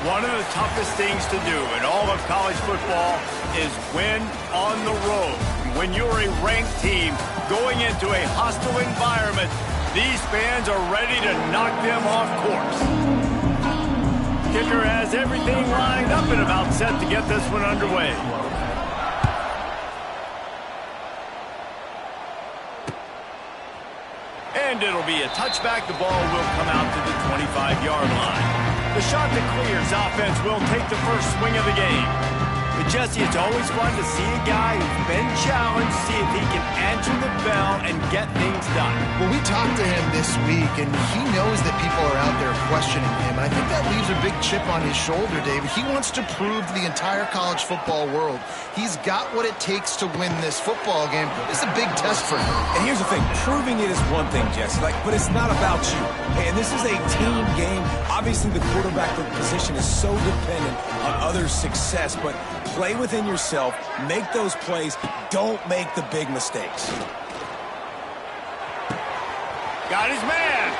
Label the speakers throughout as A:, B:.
A: One of the toughest things to do in all of college football is win on the road. When you're a ranked team going into a hostile environment, these fans are ready to knock them off course. Kicker has everything lined up and about set to get this one underway. And it'll be a touchback. The ball will come out to the 25-yard line. The shot that clears offense will take the first swing of the game. But Jesse, it's always fun to see a guy who's been challenged, see if he can answer the bell and get things done.
B: Well, we talked to him this week, and he knows that people are out there questioning him. I think that leaves a big chip on his shoulder, David. He wants to prove to the entire college football world he's got what it takes to win this football game. It's a big test for him.
C: And here's the thing. Proving it is one thing, Jesse, but it's not about you. And this is a team game. Obviously, the quarterback position is so dependent on others' success, but play within yourself, make those plays, don't make the big mistakes.
A: Got his man.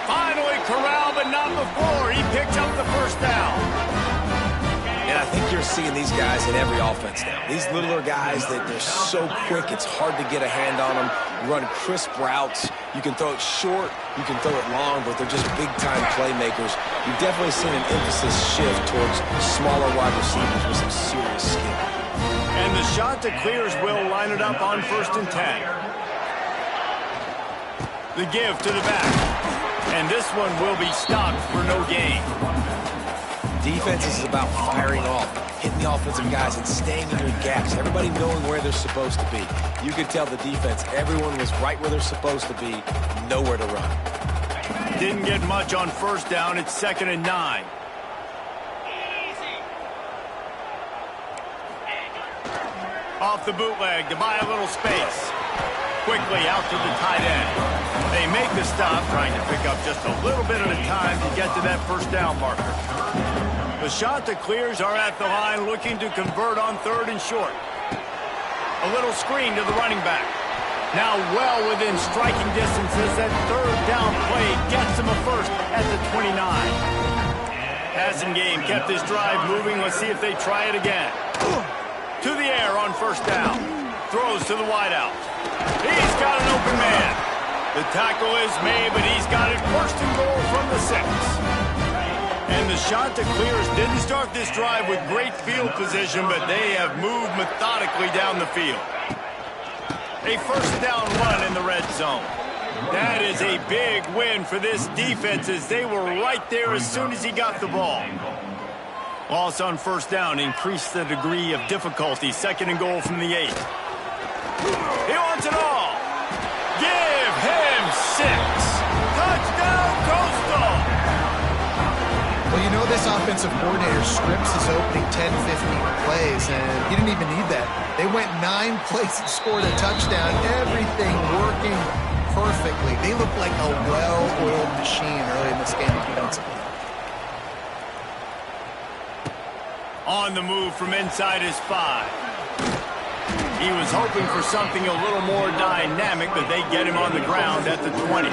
A: Finally corralled, but not before. He picked up the first down.
C: And I think you're seeing these guys in every offense now. These littler guys, that they're so quick, it's hard to get a hand on them. Run crisp routes. You can throw it short, you can throw it long, but they're just big-time playmakers. You've definitely seen an emphasis shift towards smaller wide receivers with some serious skill.
A: And the shot that clears will line it up on 1st and 10. The give to the back. And this one will be stopped for no gain.
C: Defense is about firing off, hitting the offensive guys and staying in your gaps. Everybody knowing where they're supposed to be. You could tell the defense, everyone was right where they're supposed to be, nowhere to run.
A: Didn't get much on 1st down. It's 2nd and 9. Off the bootleg to buy a little space. Quickly out to the tight end. They make the stop, trying to pick up just a little bit at a time to get to that 1st down marker. The shot that clears are at the line, looking to convert on 3rd and short. A little screen to the running back. Now well within striking distances. That 3rd down play gets him a first at the 29. Passing game kept this drive moving. Let's see if they try it again. To the air on 1st down. Throws to the wideout. He's got an open man. The tackle is made, but he's got it 1st and goal from the 6. And the shot that clears didn't start this drive with great field position, but they have moved methodically down the field. A 1st down run in the red zone. That is a big win for this defense, as they were right there as soon as he got the ball. Loss on 1st down increased the degree of difficulty. 2nd and goal from the 8. He wants it all. Give him 6. Touchdown, Coastal.
B: Well, you know, this offensive coordinator scripts his opening 10, 15 plays, and he didn't even need that. They went 9 plays and scored a touchdown. Everything working perfectly. They look like a well-oiled machine early in this game defensively.
A: On the move from inside his 5. He was hoping for something a little more dynamic, but they get him on the ground at the 20.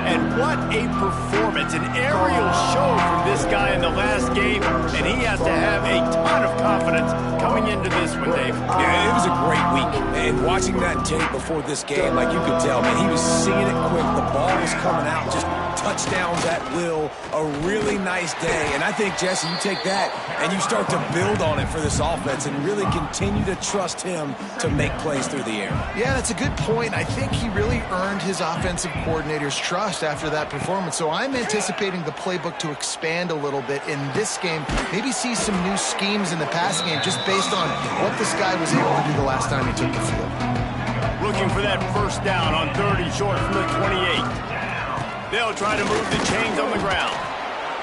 A: And what a performance, an aerial show from this guy in the last game, and he has to have a ton of confidence coming into this one, Dave.
C: Yeah, it was a great week, and watching that tape before this game, like you could tell, man, he was seeing it quick. The ball was coming out, just touchdowns at will, a really nice day. And I think, Jesse, you take that and you start to build on it for this offense and really continue to trust him to make plays through the air.
B: Yeah, that's a good point. I think he really earned his offensive coordinator's trust after that performance. So I'm anticipating the playbook to expand a little bit in this game. Maybe see some new schemes in the passing game just based on what this guy was able to do the last time he took the field.
A: Looking for that 1st down on 3rd and short from the 28. They'll try to move the chains on the ground.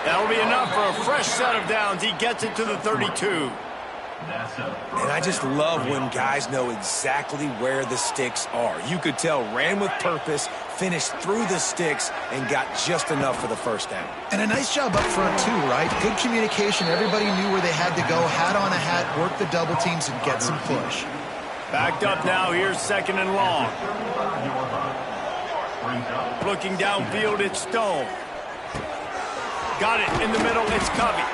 A: That'll be enough for a fresh set of downs. He gets it to the 32.
C: And I just love when guys know exactly where the sticks are. You could tell, ran with purpose, finished through the sticks, and got just enough for the 1st down.
B: And a nice job up front, too, right? Good communication. Everybody knew where they had to go. Hat on a hat, work the double teams, and get some push.
A: Backed up now. Here's 2nd and long. Looking downfield, it's Stone. Got it in the middle. It's Covey.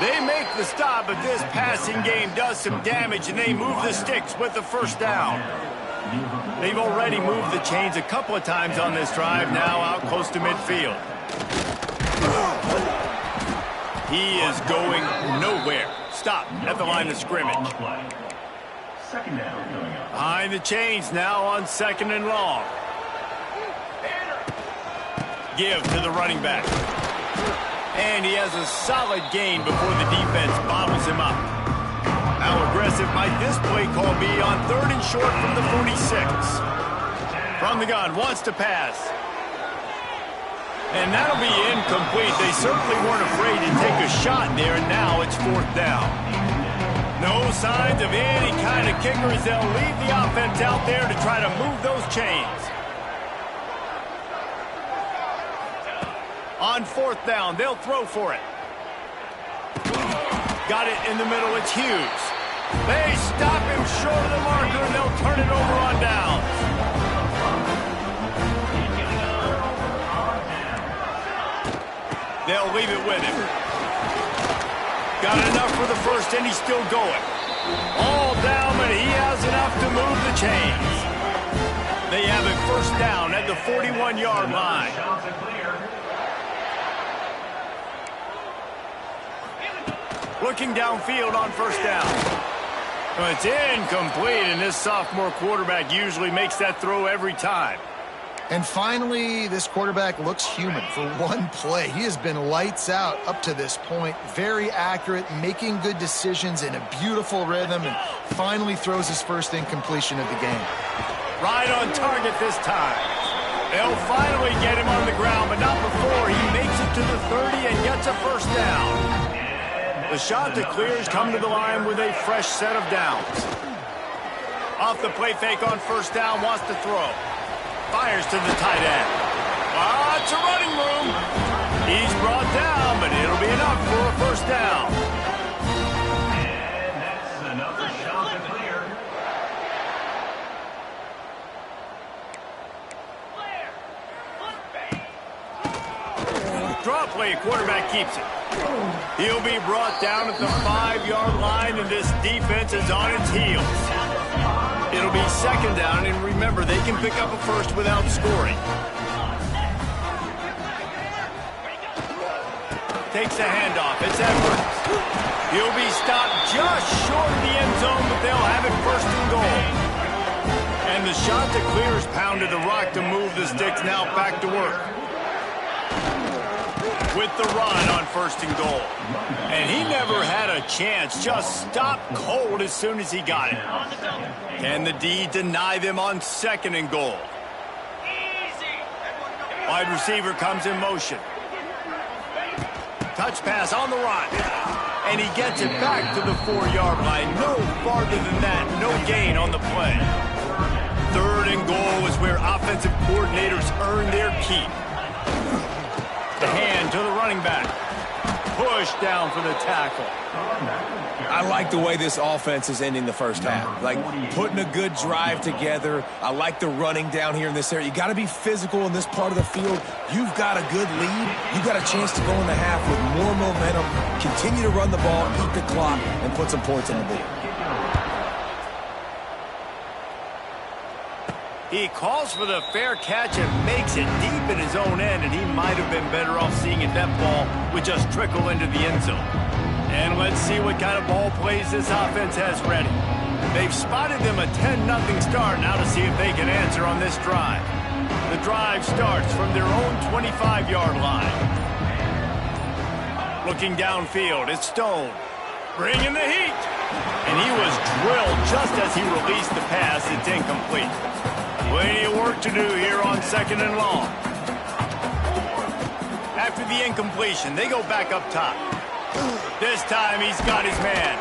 A: They make the stop, but this passing game does some damage, and they move the sticks with the first down. They've already moved the chains a couple of times on this drive, now out close to midfield. He is going nowhere. Stop at the line of scrimmage. Behind the chains now on second and long. Give to the running back. And he has a solid gain before the defense bottles him up. How aggressive might this play call be on third and short from the 46? From the gun, wants to pass. And that'll be incomplete. They certainly weren't afraid to take a shot there, and now it's fourth down. No signs of any kind of kickers. They'll leave the offense out there to try to move those chains. On fourth down, they'll throw for it. Got it in the middle, it's Hughes. They stop him short of the marker, and they'll turn it over on down. They'll leave it with him. Got enough for the first, and he's still going. All down, but he has enough to move the chains. They have it first down at the 41-yard line. Looking downfield on first down. Well, it's incomplete, and this sophomore quarterback usually makes that throw every time.
B: And finally, this quarterback looks human for one play. He has been lights out up to this point. Very accurate, making good decisions in a beautiful rhythm, and finally throws his first incompletion of the game.
A: Right on target this time. They'll finally get him on the ground, but not before he makes it to the 30 and gets a first down. The shot that clears come to the line with a fresh set of downs. Off the play fake on first down, wants to throw. Fires to the tight end. Lots of running room. He's brought down, but it'll be enough for a first down.
D: And that's another shot to clear.
A: Draw play, quarterback keeps it. He'll be brought down at the 5-yard line, and this defense is on its heels. It'll be second down, and remember, they can pick up a first without scoring. Takes a handoff. It's Edwards. He'll be stopped just short of the end zone, but they'll have it first and goal. And the shot to clear is pounded the rock to move the sticks. Now back to work. With the run on first and goal. And he never had a chance. Just stopped cold as soon as he got it. Can the D deny them on second and goal? Wide receiver comes in motion. Touch pass on the run. And he gets it back to the 4-yard line. No farther than that. No gain on the play. Third and goal is where offensive coordinators earn their keep. The hand to the running back. Push down for the tackle.
C: I like the way this offense is ending the first half. Like, putting a good drive together. I like the running down here in this area. You got to be physical in this part of the field. You've got a good lead. You've got a chance to go in the half with more momentum, continue to run the ball, eat the clock, and put some points on the board.
A: He calls for the fair catch and makes it deep in his own end, and he might have been better off seeing if that ball would just trickle into the end zone. And let's see what kind of ball plays this offense has ready. They've spotted them a 10-0 start. Now to see if they can answer on this drive. The drive starts from their own 25-yard line. Looking downfield, it's Stone. Bringing the heat. And he was drilled just as he released the pass. It's incomplete. Plenty of work to do here on second and long. After the incompletion, they go back up top. This time he's got his man.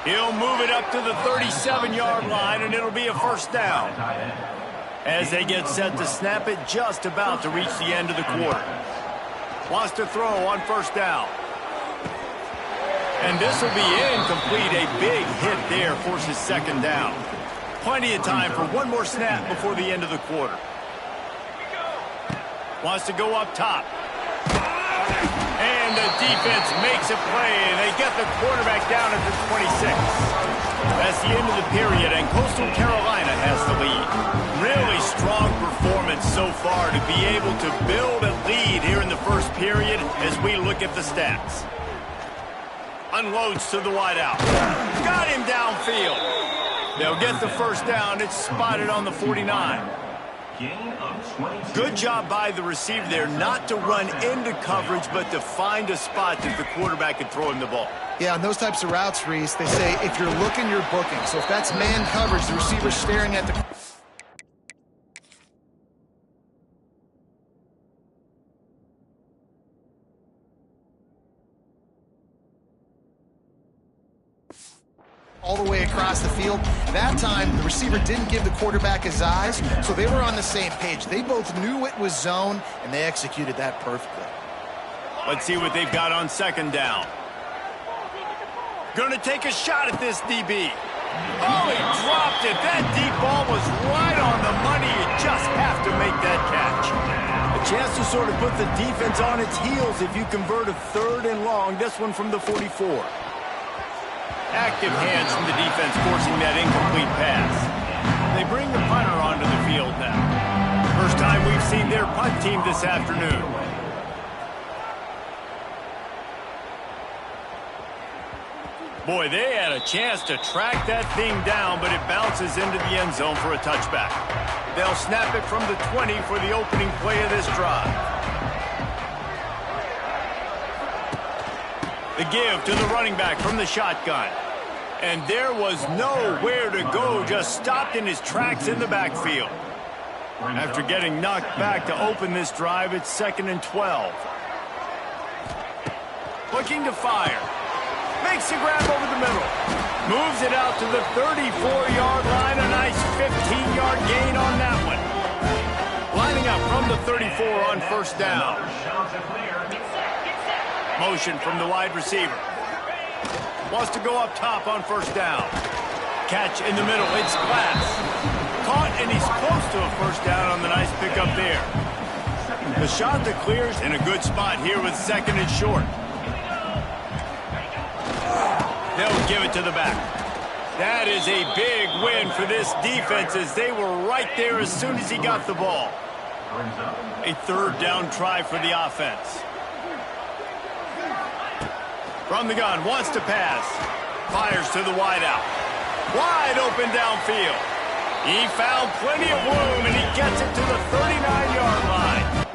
A: He'll move it up to the 37-yard line, and it'll be a first down. As they get set to snap it, just about to reach the end of the quarter. Wants to throw on first down. And this will be incomplete. A big hit there forces second down. Plenty of time for one more snap before the end of the quarter. Wants to go up top. And the defense makes a play, and they get the quarterback down at the 26. That's the end of the period, and Coastal Carolina has the lead. Really strong performance so far to be able to build a lead here in the first period as we look at the stats. Unloads to the wideout. Got him downfield. They'll get the first down. It's spotted on the 49. Good job by the receiver there not to run into coverage, but to find a spot that the quarterback can throw him the ball.
B: Yeah, on those types of routes, Reese, they say if you're looking, you're booking. So if that's man coverage, the receiver's staring at the... all the way across the field. That time, the receiver didn't give the quarterback his eyes, so they were on the same page. They both knew it was zone, and they executed that perfectly.
A: Let's see what they've got on second down. Gonna take a shot at this DB. Oh, he dropped it. That deep ball was right on the money. You just have to make that catch. A chance to sort of put the defense on its heels if you convert a 3rd and long. This one from the 44. Active hands from the defense forcing that incomplete pass. They bring the punter onto the field now. First time we've seen their punt team this afternoon. Boy, they had a chance to track that thing down, but it bounces into the end zone for a touchback. They'll snap it from the 20 for the opening play of this drive. The give to the running back from the shotgun. And there was nowhere to go, just stopped in his tracks in the backfield. After getting knocked back to open this drive, it's 2nd and 12. Looking to fire. Makes the grab over the middle. Moves it out to the 34-yard line. A nice 15-yard gain on that one. Lining up from the 34 on first down. Motion from the wide receiver. Wants to go up top on first down. Catch in the middle. It's Glass. Caught, and he's close to a first down on the nice pickup there. The shot that clears in a good spot here with 2nd and short. They'll give it to the back. That is a big win for this defense as they were right there as soon as he got the ball. A 3rd down try for the offense. From the gun, wants to pass. Fires to the wideout. Wide open downfield. He found plenty of room, and he gets it to the 39-yard line.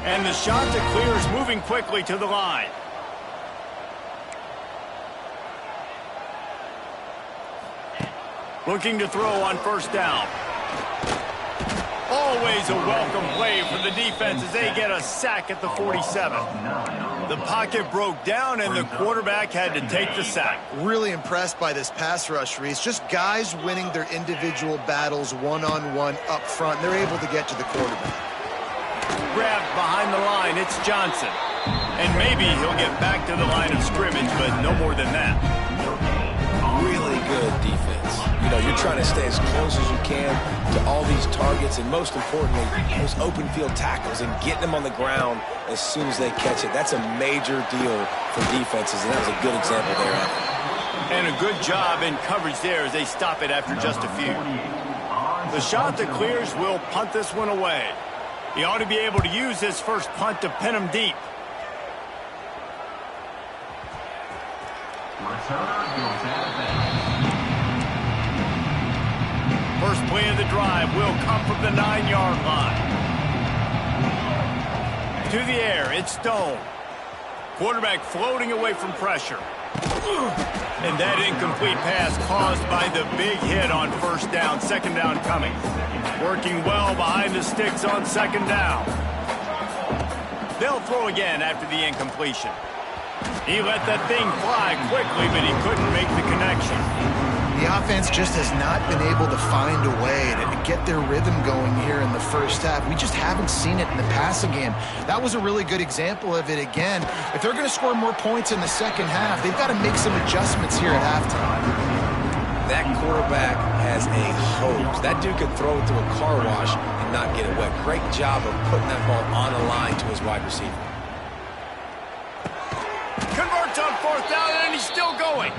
A: And the shot to clear is moving quickly to the line. Looking to throw on first down. Always a welcome play for the defense as they get a sack at the 47. The pocket broke down and the quarterback had to take the sack.
B: Really impressed by this pass rush, Reese. Just guys winning their individual battles one-on-one up front. They're able to get to the quarterback.
A: Grabbed behind the line, it's Johnson. And maybe he'll get back to the line of scrimmage, but no more than that.
C: Really good defense. You know, you're trying to stay as close as you can to all these targets, and most importantly, those open field tackles and getting them on the ground as soon as they catch it. That's a major deal for defenses, and that was a good example there.
A: And a good job in coverage there as they stop it after just a few. The shot that clears will punt this one away. He ought to be able to use this first punt to pin him deep. First play of the drive will come from the 9-yard line. To the air, it's Stone. Quarterback floating away from pressure. And that incomplete pass caused by the big hit on first down. 2nd down coming. Working well behind the sticks on 2nd down. They'll throw again after the incompletion. He let that thing fly quickly, but he couldn't make the connection.
B: The offense just has not been able to find a way to get their rhythm going here in the first half. We just haven't seen it in the passing game. That was a really good example of it again. If they're going to score more points in the second half, they've got to make some adjustments here at halftime.
C: That quarterback has a hose. That dude could throw it through a car wash and not get it wet. Great job of putting that ball on the line to his wide receiver.
A: Converts on fourth down, and he's still going.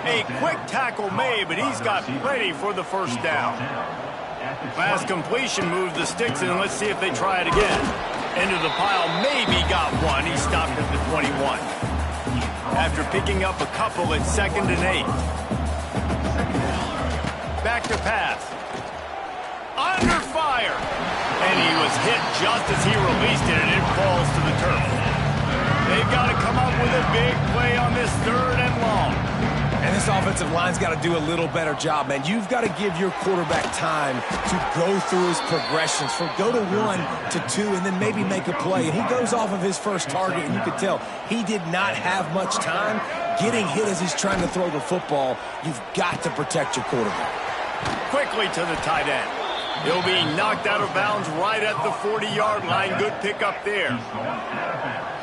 A: A quick tackle made, but he's got plenty for the first down. Last completion moved the sticks in. Let's see if they try it again. Into the pile, maybe got one. He stopped at the 21. After picking up a couple at 2nd and 8. Back to pass. Under fire. And he was hit just as he released it, and it falls to the turf. They've got to come up with a big play on this 3rd and long.
C: And this offensive line's got to do a little better job, man. You've got to give your quarterback time to go through his progressions, from go to 1 to 2, and then maybe make a play. And he goes off of his first target, and you could tell he did not have much time getting hit as he's trying to throw the football. You've got to protect your quarterback.
A: Quickly to the tight end. He'll be knocked out of bounds right at the 40-yard line. Good pickup there.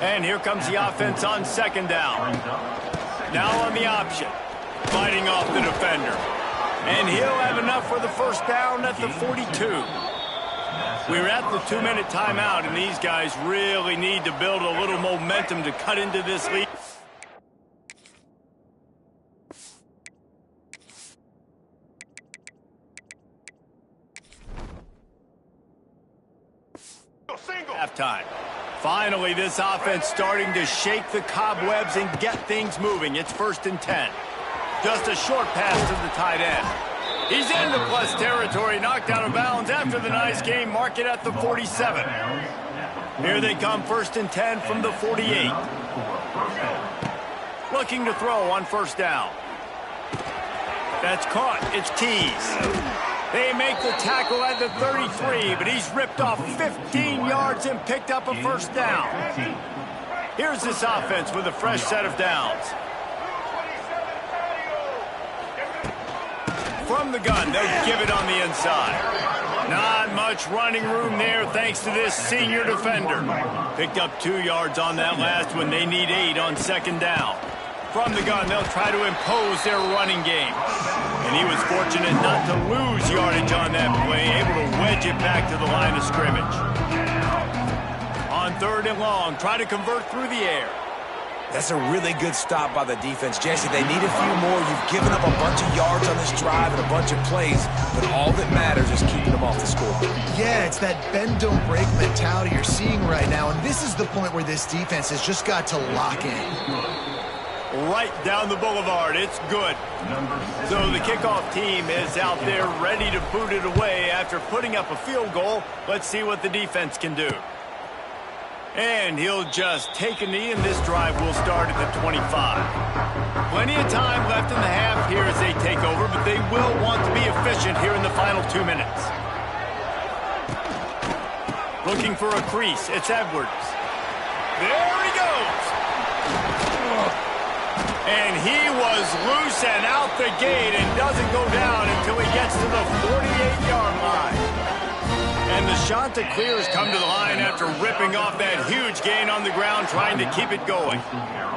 A: And here comes the offense on 2nd down. Now on the option. Fighting off the defender. And he'll have enough for the first down at the 42. We're at the 2-minute timeout, and these guys really need to build a little momentum to cut into this lead. Halftime. Finally, this offense starting to shake the cobwebs and get things moving. It's 1st and 10. Just a short pass to the tight end. He's into plus territory, knocked out of bounds after the nice game. Mark it at the 47. Here they come, 1st and 10 from the 48. Looking to throw on 1st down. That's caught. It's teased. They make the tackle at the 33, but he's ripped off 15 yards and picked up a first down. Here's this offense with a fresh set of downs. From the gun, they'll give it on the inside. Not much running room there thanks to this senior defender. Picked up 2 yards on that last one. They need 8 on 2nd down. From the gun, they'll try to impose their running game. And he was fortunate not to lose yardage on that play, able to wedge it back to the line of scrimmage. On 3rd and long, try to convert through the air.
C: That's a really good stop by the defense. Jesse, they need a few more. You've given up a bunch of yards on this drive and a bunch of plays, but all that matters is keeping them off the scoreboard. Yeah,
B: it's that bend, don't break mentality you're seeing right now, and this is the point where this defense has just got to lock in.
A: Right down the boulevard. It's good. So the kickoff team is out there ready to boot it away after putting up a field goal. Let's see what the defense can do. And he'll just take a knee, and this drive will start at the 25. Plenty of time left in the half here as they take over, but they will want to be efficient here in the final 2 minutes. Looking for a crease. It's Edwards. There he goes. And he was loose and out the gate and doesn't go down until he gets to the 48-yard line. And the Chanticleers come to the line after ripping off that huge gain on the ground, trying to keep it going.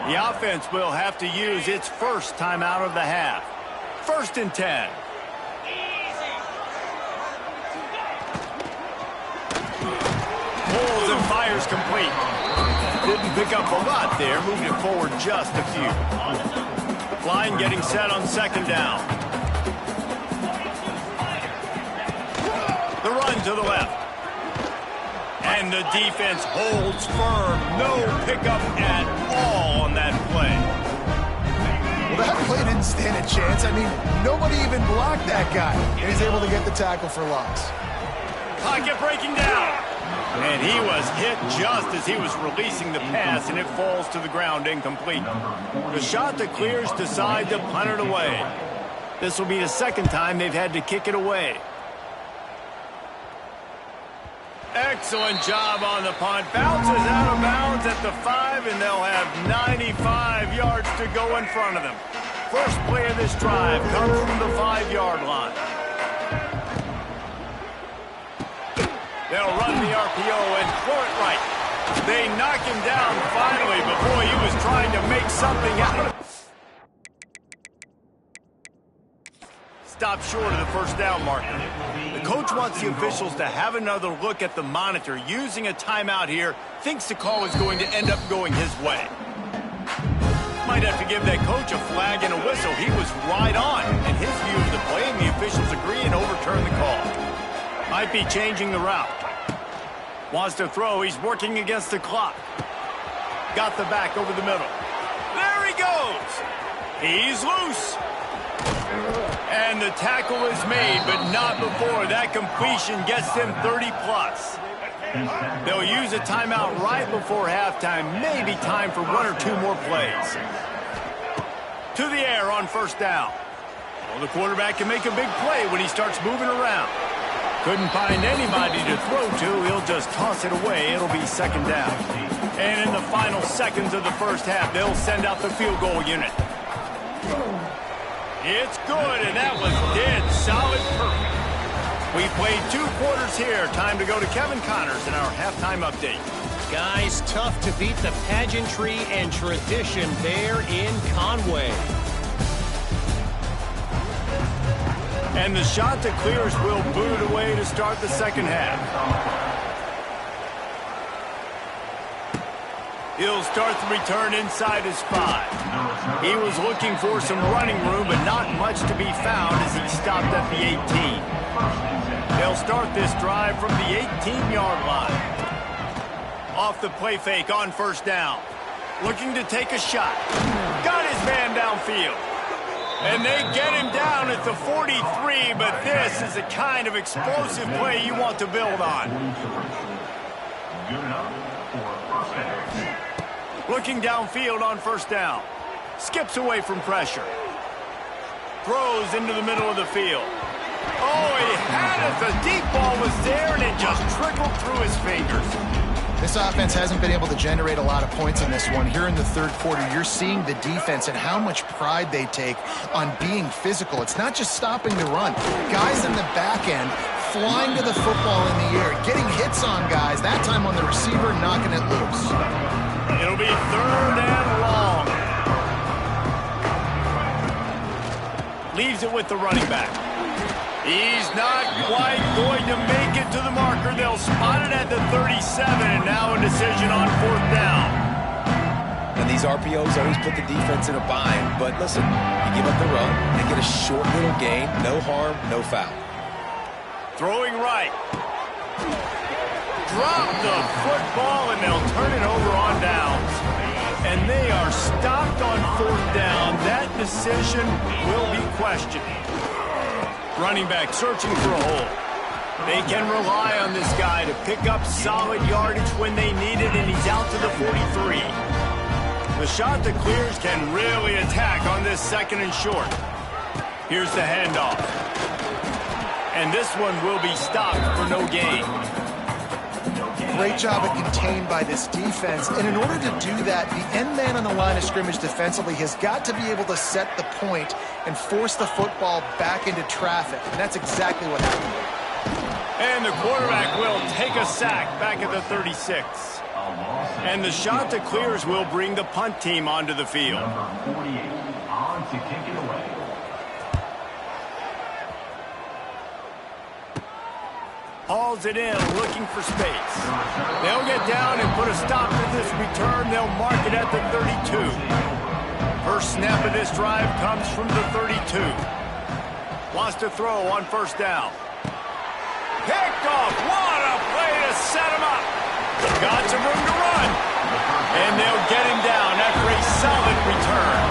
A: The offense will have to use its first timeout of the half. 1st and 10. Pulls and fires complete. Didn't pick up a lot there, moved it forward just a few. Line getting set on 2nd down. The run to the left. And the defense holds firm. No pickup at all on that play.
B: Well, that play didn't stand a chance. I mean, nobody even blocked that guy. And he's able to get the tackle for loss.
A: Pocket breaking down. And he was hit just as he was releasing the pass, and it falls to the ground incomplete. The Chanticleers decide to punt it away. This will be the 2nd time they've had to kick it away. Excellent job on the punt. Bounces out of bounds at the 5, and they'll have 95 yards to go in front of them. First play of this drive comes from the 5-yard line. They'll run the RPO and throw it right. They knock him down finally, but boy, he was trying to make something out of it. Stop short of the first down marker. The coach wants the officials to have another look at the monitor. Using a timeout here, thinks the call is going to end up going his way. Might have to give that coach a flag and a whistle. He was right on in his view of the play, and the officials agree and overturn the call. Might be changing the route. Wants to throw. He's working against the clock. Got the back over the middle. There he goes. He's loose. And the tackle is made, but not before. That completion gets them 30-plus. They'll use a timeout right before halftime. Maybe time for one or two more plays. To the air on first down. Well, the quarterback can make a big play when he starts moving around. Couldn't find anybody to throw to. He'll just toss it away. It'll be second down. And in the final seconds of the first half, they'll send out the field goal unit. It's good, and that was dead solid perfect. We played 2 quarters here. Time to go to Kevin Connors in our halftime update.
E: Guys, tough to beat the pageantry and tradition there in Conway.
A: And the shot to clears will boot it away to start the second half. He'll start the return inside his 5. He was looking for some running room, but not much to be found as he stopped at the 18. They'll start this drive from the 18-yard line. Off the play fake on first down. Looking to take a shot. Got his man downfield. And they get him down at the 43, but this is the kind of explosive play you want to build on. Looking downfield on first down. Skips away from pressure. Throws into the middle of the field. Oh, he had it. The deep ball was there, and it just trickled through his fingers.
B: This offense hasn't been able to generate a lot of points in this one. Here in the third quarter, you're seeing the defense and how much pride they take on being physical. It's not just stopping the run. Guys in the back end flying to the football in the air, getting hits on guys, that time on the receiver, knocking it loose.
A: It'll be third and long. Leaves it with the running back. He's not quite going to make it to the marker. They'll spot it at the 37, and now a decision on fourth down.
C: And these RPOs always put the defense in a bind, but listen, you give up the run, they get a short little gain, no harm, no foul.
A: Throwing right. Drop the football, and they'll turn it over on downs. And they are stopped on fourth down. That decision will be questioned. Running back searching for a hole. They can rely on this guy to pick up solid yardage when they need it, and he's out to the 43. The shot to clears can really attack on this second and short. Here's the handoff. And this one will be stopped for no gain.
B: Great job of contained by this defense. And in order to do that, the end man on the line of scrimmage defensively has got to be able to set the point and force the football back into traffic. And that's exactly what happened.
A: And the quarterback will take a sack back at the 36. And the shot to clears will bring the punt team onto the field.
D: Number 48 on to kick it away.
A: Hauls it in, looking for space. They'll get down and put a stop to this return. They'll mark it at the 32. First snap of this drive comes from the 32. Wants to throw on first down. Picked off. What a play to set him up. Got some room to run. And they'll get him down after a solid return.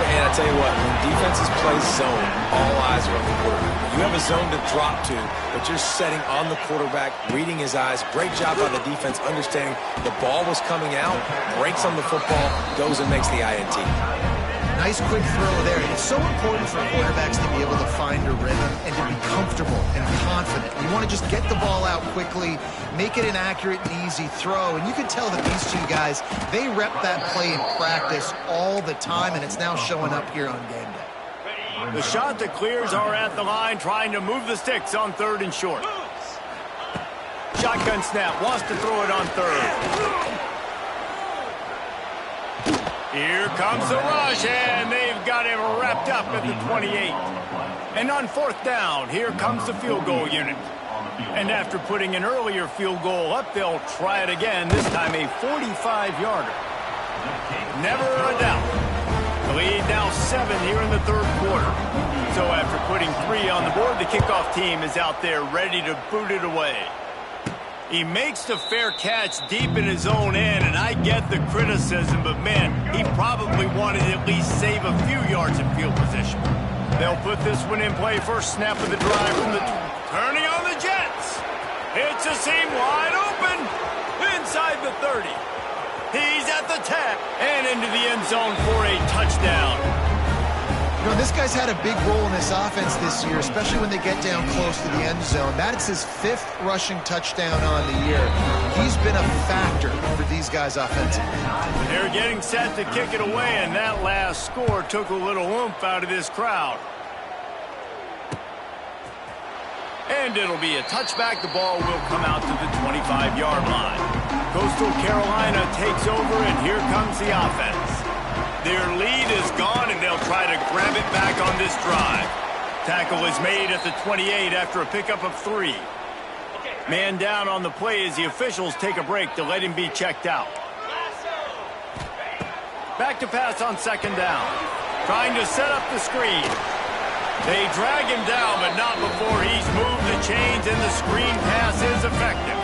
C: And I tell you what, when defenses play zone, all eyes are on the quarterback. You have a zone to drop to, but you're setting on the quarterback, reading his eyes. Great job by the defense, understanding the ball was coming out, breaks on the football, goes and makes the INT.
B: Nice quick throw there. It's so important for quarterbacks to be able to find a rhythm and to be comfortable and confident. You want to just get the ball out quickly, make it an accurate and easy throw. And you can tell that these two guys, they rep that play in practice all the time, and it's now showing up here on game day.
A: The shot that clears are at the line, trying to move the sticks on 3rd and short. Shotgun snap, wants to throw it on 3rd. Here comes the rush, and they've got him wrapped up at the 28. And on 4th down, here comes the field goal unit. And after putting an earlier field goal up, they'll try it again, this time a 45-yarder. Never a doubt. The lead now 7 here in the 3rd quarter. So after putting 3 on the board, the kickoff team is out there ready to boot it away. He makes the fair catch deep in his own end, and I get the criticism, but man, he probably wanted to at least save a few yards in field position. They'll put this one in play, first snap of the drive from the turning on the Jets. It's a seam wide open inside the 30. He's at the 10 and into the end zone for a touchdown.
B: You know, this guy's had a big role in this offense this year, especially when they get down close to the end zone. That's his 5th rushing touchdown on the year. He's been a factor for these guys offensively.
A: They're getting set to kick it away, and that last score took a little oomph out of this crowd. And it'll be a touchback. The ball will come out to the 25-yard line. Coastal Carolina takes over, and here comes the offense. Their lead is gone, and they'll try to grab it back on this drive. Tackle is made at the 28 after a pickup of 3. Man down on the play as the officials take a break to let him be checked out. Back to pass on 2nd down. Trying to set up the screen. They drag him down, but not before he's moved the chains, and the screen pass is effective.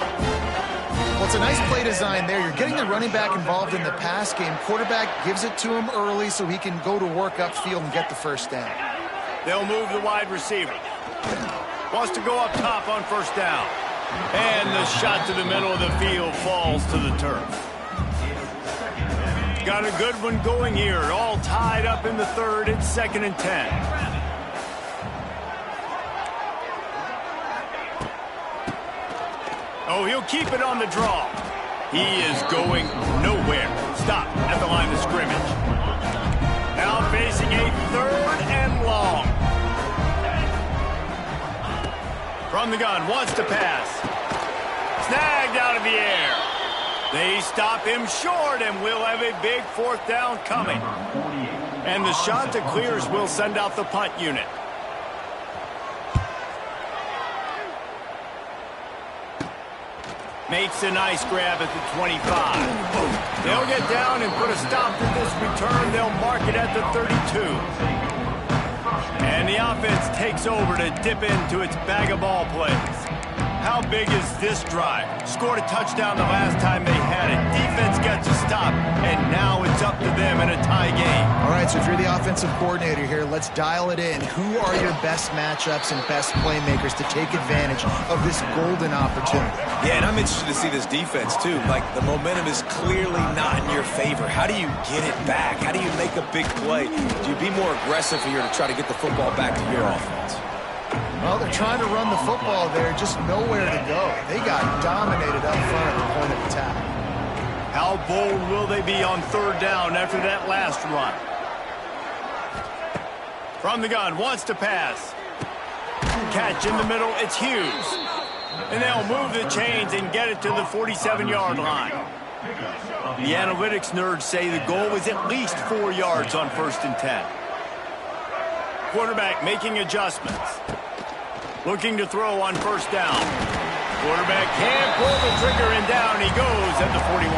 B: Well, it's a nice play design there. You're getting the running back involved in the pass game. Quarterback gives it to him early so he can go to work upfield and get the first down.
A: They'll move the wide receiver. Wants to go up top on 1st down. And the shot to the middle of the field falls to the turf. Got a good one going here. All tied up in the 3rd. It's 2nd and 10. Oh, he'll keep it on the draw. He is going nowhere. Stop at the line of scrimmage. Now facing a 3rd and long. From the gun, wants to pass. Snagged out of the air. They stop him short, and we'll have a big 4th down coming. And the shot that clears will send out the punt unit. Makes a nice grab at the 25. They'll get down and put a stop to this return. They'll mark it at the 32. And the offense takes over to dip into its bag of ball plays. How big is this drive? Scored a touchdown the last time they had it. Defense gets a stop, and now it's up to them in a tie game.
B: All right, so if you're the offensive coordinator here, let's dial it in. Who are your best matchups and best playmakers to take advantage of this golden opportunity?
C: Yeah, and I'm interested to see this defense, too. Like, the momentum is clearly not in your favor. How do you get it back? How do you make a big play? Do you be more aggressive here to try to get the football back to your offense?
B: Well, they're trying to run the football there, just nowhere to go. They got dominated up front at the point of attack.
A: How bold will they be on 3rd down after that last run? From the gun, wants to pass. Catch in the middle, it's Hughes. And they'll move the chains and get it to the 47-yard line. The analytics nerds say the goal is at least 4 yards on 1st and 10. Quarterback making adjustments. Looking to throw on 1st down. Quarterback can't pull the trigger, and down he goes at the 41.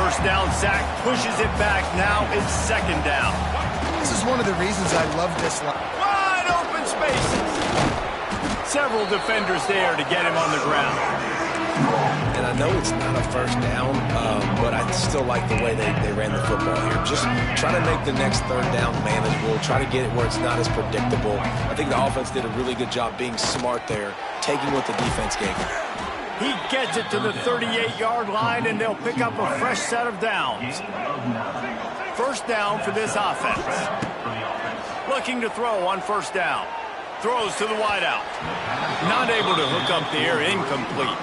A: 1st down sack, pushes it back. Now it's 2nd down.
B: This is one of the reasons I love this line.
A: Wide open spaces. Several defenders there to get him on the ground.
C: And I know it's not a 1st down, but I still like the way they ran the football here. Just try to make the next 3rd down manageable, try to get it where it's not as predictable. I think the offense did a really good job being smart there, taking what the defense gave him.
A: He gets it to the 38-yard line, and they'll pick up a fresh set of downs. First down for this offense. Looking to throw on first down. Throws to the wideout. Not able to hook up there, incomplete.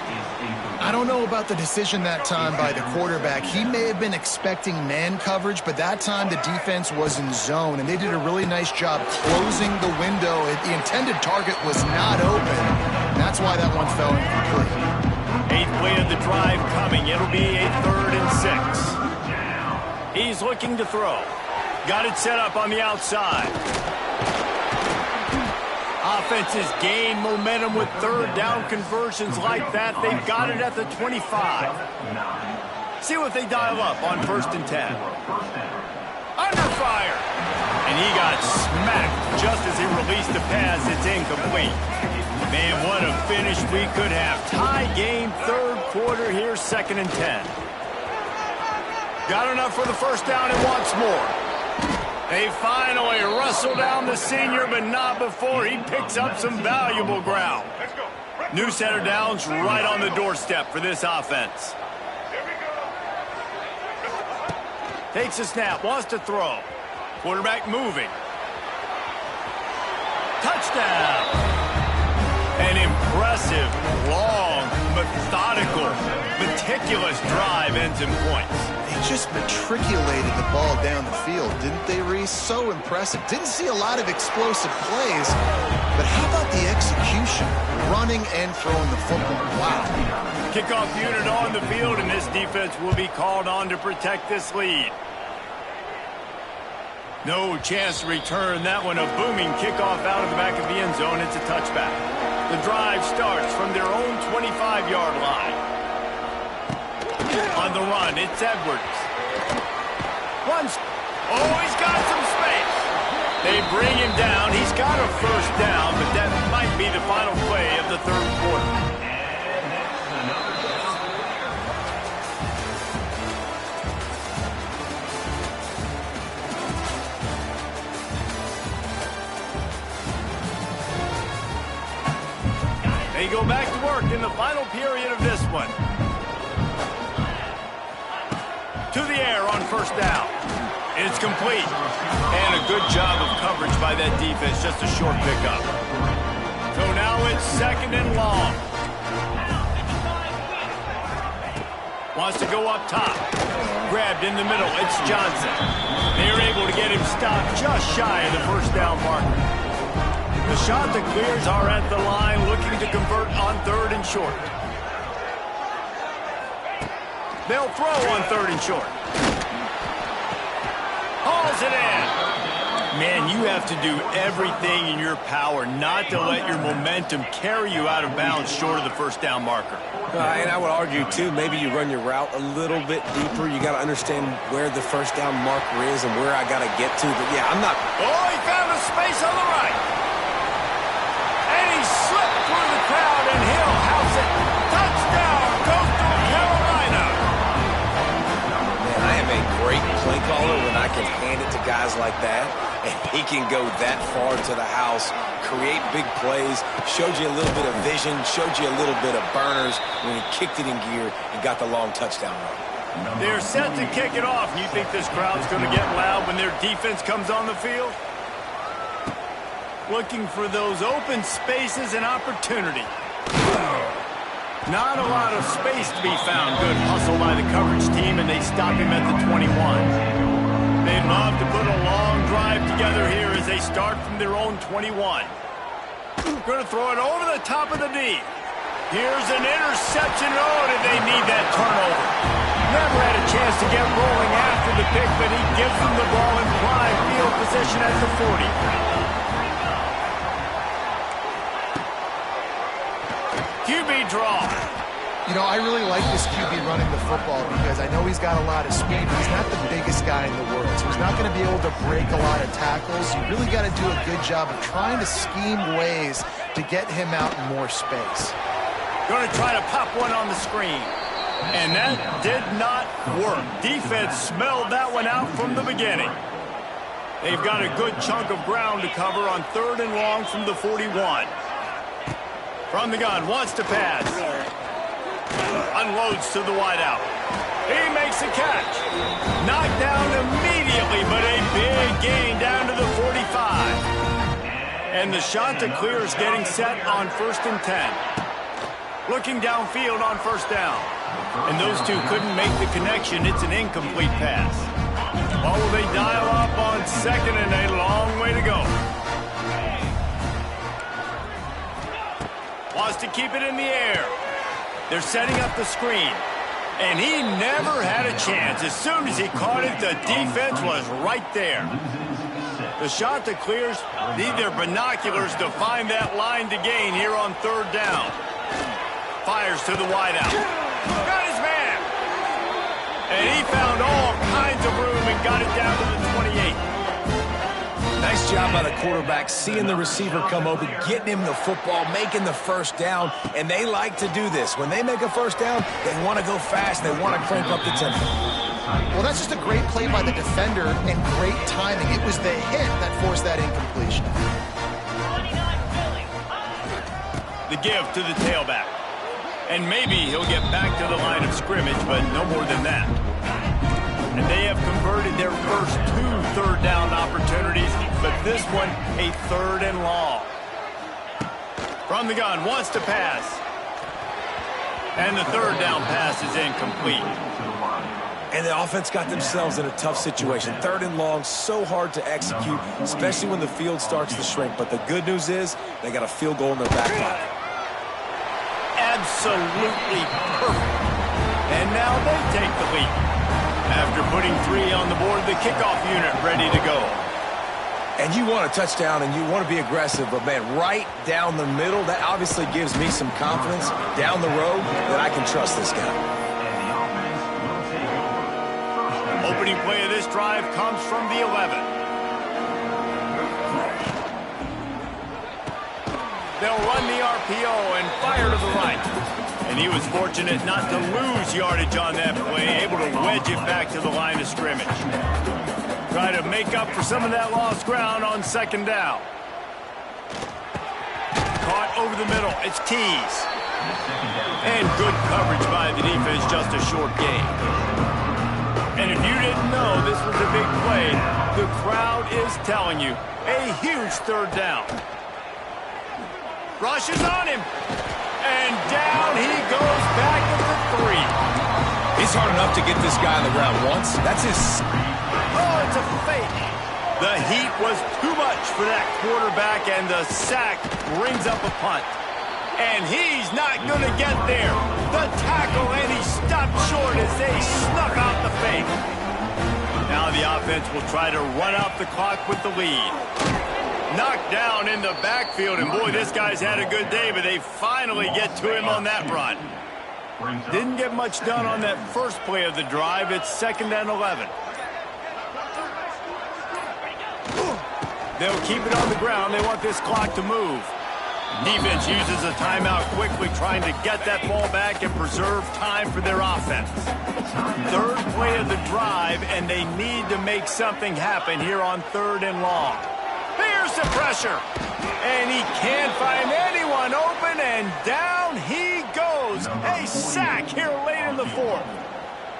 B: I don't know about the decision that time by the quarterback. He may have been expecting man coverage, but that time the defense was in zone, and they did a really nice job closing the window. The intended target was not open. That's why that one fell incomplete.
A: 8th play of the drive coming. It'll be a 3rd and 6. He's looking to throw. Got it set up on the outside. Offenses gain momentum with 3rd down conversions like that. They've got it at the 25. See what they dial up on 1st and 10. Under fire. And he got smacked just as he released the pass. It's incomplete. Man, what a finish we could have. Tie game, 3rd quarter here, 2nd and 10. Got enough for the first down and wants more. They finally wrestle down the senior, but not before he picks up some valuable ground. New center downs right on the doorstep for this offense. Takes a snap, wants to throw. Quarterback moving. Touchdown! An impressive, long, methodical, meticulous drive ends in points.
B: They just matriculated the ball down the field, didn't they, Reese? So impressive. Didn't see a lot of explosive plays, but how about the execution? Running and throwing the football. Wow.
A: Kickoff unit on the field, and this defense will be called on to protect this lead. No chance to return that one. A booming kickoff out of the back of the end zone. It's a touchback. The drive starts from their own 25-yard line. On the run, it's Edwards. He's got some space. They bring him down. He's got a first down, but that might be the final play of the 3rd quarter. They go back to work in the final period of this one. To the air on first down. It's complete. And a good job of coverage by that defense. Just a short pickup. So now it's 2nd and long. Wants to go up top. Grabbed in the middle. It's Johnson. They're able to get him stopped just shy of the first down marker. The shot that clears are at the line, looking to convert on 3rd and short. They'll throw on 3rd and short. Hauls it in. Man, you have to do everything in your power not to let your momentum carry you out of bounds short of the first down marker.
C: And I would argue, too, maybe you run your route a little bit deeper. You got to understand where the first down marker is and where I got to get to. But, yeah, I'm not...
A: Oh, he found a space on the right. And he slipped through the crowd, and he'll house it. Touchdown, Coastal Carolina.
C: Man, I am a great play caller when I can hand it to guys like that. And he can go that far to the house, create big plays, showed you a little bit of vision, showed you a little bit of burners when he kicked it in gear and got the long touchdown run.
A: They're set to kick it off. You think this crowd's going to get loud when their defense comes on the field? Looking for those open spaces and opportunity. Not a lot of space to be found. Good hustle by the coverage team, and they stop him at the 21. They'd love to put a long drive together here as they start from their own 21. Going to throw it over the top of the D. Here's an interception. Oh, did they need that turnover? Never had a chance to get rolling after the pick, but he gives them the ball in prime field position at the 40. QB draw.
B: You know, I really like this QB running the football because I know he's got a lot of speed. He's not the biggest guy in the world, so he's not going to be able to break a lot of tackles. You really got to do a good job of trying to scheme ways to get him out in more space.
A: Going to try to pop one on the screen. And that did not work. Defense smelled that one out from the beginning. They've got a good chunk of ground to cover on 3rd and long from the 41. From the gun, wants to pass. Unloads to the wideout. He makes a catch. Knocked down immediately, but a big gain down to the 45. And the shot to clear is getting set on 1st and 10. Looking downfield on 1st down. And those two couldn't make the connection. It's an incomplete pass. Or will they dial up on 2nd and a long way to go? Wants to keep it in the air. They're setting up the screen. And he never had a chance. As soon as he caught it, the defense was right there. The shot that clears, need their binoculars to find that line to gain here on 3rd down. Fires to the wideout. Got his man. And he found all kinds of room and got it down to the 28.
C: Nice job by the quarterback, seeing the receiver come open, getting him the football, making the 1st down, and they like to do this. When they make a 1st down, they want to go fast, they want to crank up the tempo.
B: Well, that's just a great play by the defender and great timing. It was the hit that forced that incompletion.
A: The give to the tailback. And maybe he'll get back to the line of scrimmage, but no more than that. And they have converted their first 2 3rd down opportunities, but this one a 3rd and long. From the gun, wants to pass. And the 3rd down pass is incomplete.
C: And the offense got themselves in a tough situation. 3rd and long, so hard to execute, especially when the field starts to shrink. But the good news is they got a field goal in their back pocket.
A: Absolutely perfect. And now they take the lead. After putting 3 on the board, the kickoff unit ready to go.
C: And you want a touchdown and you want to be aggressive, but man, right down the middle, that obviously gives me some confidence down the road that I can trust this guy.
A: Opening play of this drive comes from the 11. They'll run the RPO and fire to the right. And he was fortunate not to lose yardage on that play, able to wedge it back to the line of scrimmage. Try to make up for some of that lost ground on 2nd down. Caught over the middle. It's Keys. And good coverage by the defense, just a short gain. And if you didn't know this was a big play, the crowd is telling you, a huge 3rd down. Rushes on him. And down he goes back at the 3.
C: He's hard enough to get this guy on the ground once. That's his...
A: Oh, it's a fake. The heat was too much for that quarterback, and the sack brings up a punt. And he's not going to get there. The tackle, and he stopped short as they snuck out the fake. Now the offense will try to run out the clock with the lead. Knocked down in the backfield, and boy, this guy's had a good day, but they finally get to him on that run. Didn't get much done on that first play of the drive. It's 2nd and 11. They'll keep it on the ground. They want this clock to move. Defense uses a timeout quickly, trying to get that ball back and preserve time for their offense. 3rd play of the drive, and they need to make something happen here on 3rd and long. Here's the pressure. And he can't find anyone open, and down he goes. A sack here late in the 4th.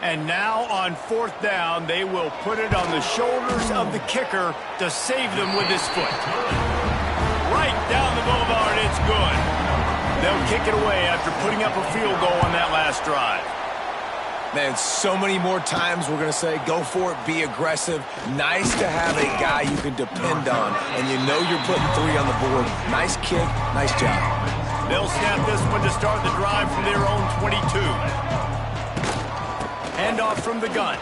A: And now on 4th down, they will put it on the shoulders of the kicker to save them with his foot. Right down the boulevard, it's good. They'll kick it away after putting up a field goal on that last drive.
C: Man, so many more times we're going to say, go for it, be aggressive. Nice to have a guy you can depend on, and you know you're putting 3 on the board. Nice kick, nice job.
A: They'll snap this one to start the drive from their own 22. Handoff from the gun.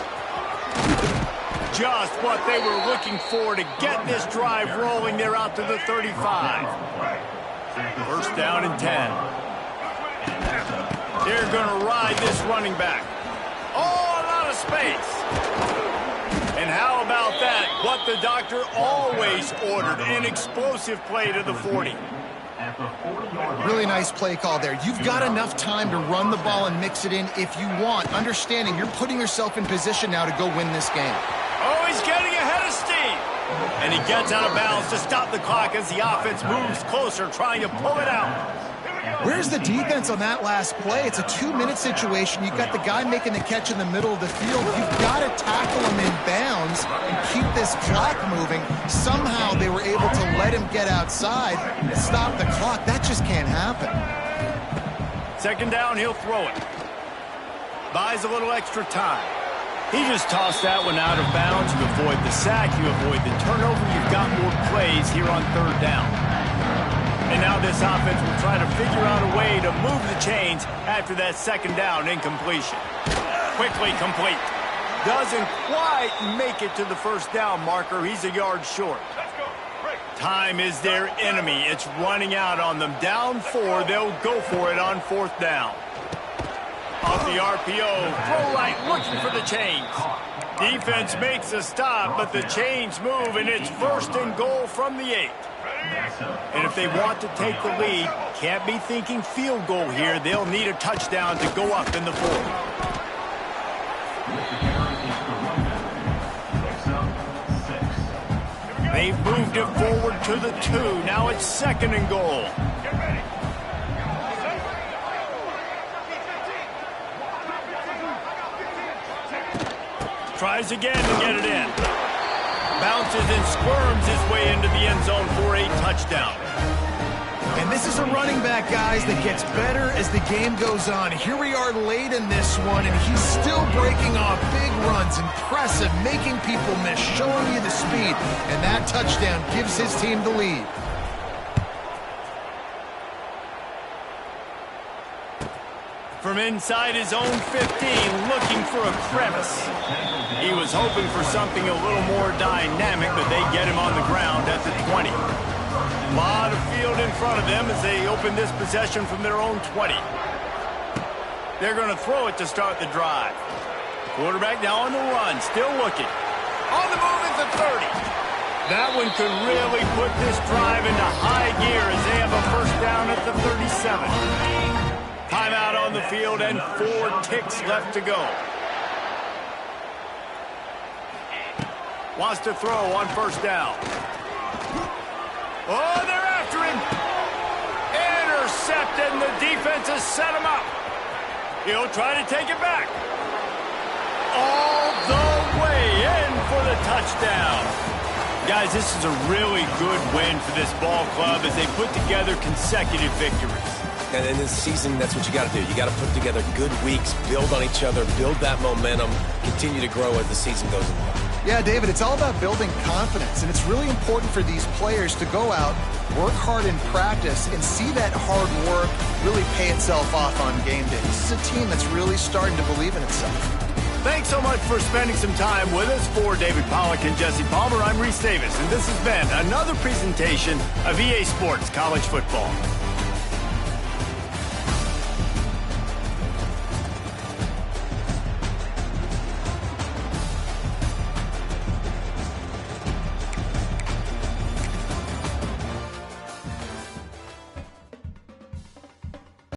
A: Just what they were looking for to get this drive rolling. They're out to the 35. 1st down and 10. They're going to ride this running back. Oh, a lot of space. And how about that? What the doctor always ordered, an explosive play to the 40.
B: Really nice play call there. You've got enough time to run the ball and mix it in if you want, understanding you're putting yourself in position now to go win this game.
A: Oh, he's getting ahead of steam. And he gets out of bounds to stop the clock as the offense moves closer, trying to pull it out.
B: Where's the defense on that last play? It's a 2-minute situation. You've got the guy making the catch in the middle of the field. You've got to tackle him in bounds and keep this clock moving. Somehow they were able to let him get outside and stop the clock. That just can't happen.
A: Second down, he'll throw it. Buys a little extra time. He just tossed that one out of bounds. You avoid the sack, you avoid the turnover. You've got more plays here on third down. And now this offense will try to figure out a way to move the chains after that second down incompletion. Quickly complete. Doesn't quite make it to the first down marker. He's a yard short. Time is their enemy. It's running out on them. Down 4, they'll go for it on fourth down. Off the RPO, throw right, looking for the chains. Defense makes a stop, but the chains move, and it's first and goal from the 8. And if they want to take the lead, can't be thinking field goal here. They'll need a touchdown to go up in the 4th. They've moved it forward to the 2. Now it's second and goal. Tries again to get it in. Bounces and squirms his way into the end zone for a touchdown.
B: And this is a running back, guys, that gets better as the game goes on. Here we are late in this one, and he's still breaking off big runs. Impressive, making people miss, showing you the speed. And that touchdown gives his team the lead.
A: From inside his own 15, looking for a crevice. He was hoping for something a little more dynamic, but they get him on the ground at the 20. A lot of field in front of them as they open this possession from their own 20. They're going to throw it to start the drive. Quarterback now on the run, still looking. On the move at the 30. That one could really put this drive into high gear as they have a first down at the 37. Timeout on the field and 4 ticks left to go. Wants to throw on first down. Oh, they're after him. Intercepted, and the defense has set him up. He'll try to take it back. All the way in for the touchdown. Guys, this is a really good win for this ball club as they put together consecutive victories.
C: And in this season, that's what you got to do. You got to put together good weeks, build on each other, build that momentum, continue to grow as the season goes along.
B: Yeah, David, it's all about building confidence, and it's really important for these players to go out, work hard in practice, and see that hard work really pay itself off on game day. This is a team that's really starting to believe in itself.
A: Thanks so much for spending some time with us. For David Pollack and Jesse Palmer, I'm Reese Davis, and this has been another presentation of EA Sports College Football.